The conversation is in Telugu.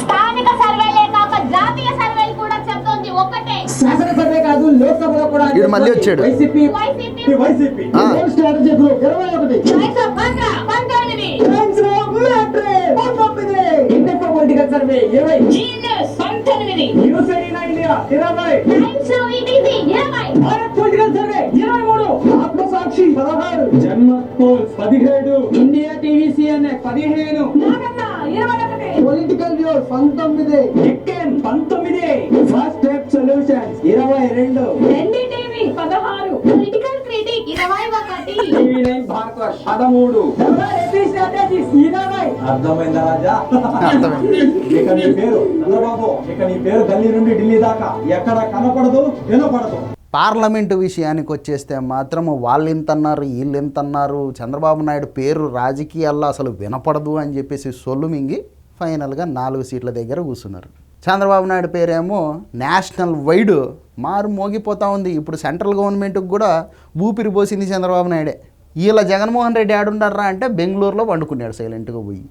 స్థానిక సర్వేలే కాక జాతీయ సర్వేలు కూడా చెప్తోంది ఒకటే. శాసన సర్వే కాదు, లోక్సభలో కూడా వీడు మళ్ళీ వచ్చాడు. YCP YCP strategy group 21 index political survey 20 genius 19 news 89 India 20 times ETC 20 Bharat political survey 23 Aatmasakshi 16 Janmat polls 17 India TV CNA 15 Naganna 21 political views 19 Deccan 19 first step solutions 22 NDTV 16 political critic 21 TV nine Bharat 13 WAP strategies 20 అర్థమైందా రాజా? అర్థమైంది. ఇక నీ పేరు చంద్రబాబు, ఇక నీ పేరు ఢిల్లీ నుండి ఢిల్లీ దాకా ఎక్కడ కనపడదు, వినపడదు. పార్లమెంటు విషయానికి వచ్చేస్తే మాత్రం వాళ్ళు ఇంతన్నారు వీళ్ళు ఇంతన్నారు, చంద్రబాబు నాయుడు పేరు రాజకీయాల్లో అసలు వినపడదు అని చెప్పేసి సొల్లు మింగి ఫైనల్గా 4 సీట్ల దగ్గర కూర్చున్నారు. చంద్రబాబు నాయుడు పేరేమో నేషనల్ వైడ్ మారు మోగిపోతూ ఉంది. ఇప్పుడు సెంట్రల్ గవర్నమెంట్కి కూడా ఊపిరి పోసింది చంద్రబాబు నాయుడే. వీళ్ళ జగన్మోహన్ రెడ్డి ఆడుండారా అంటే బెంగళూరులో వండుకున్నాడు సైలెంట్గా పోయి.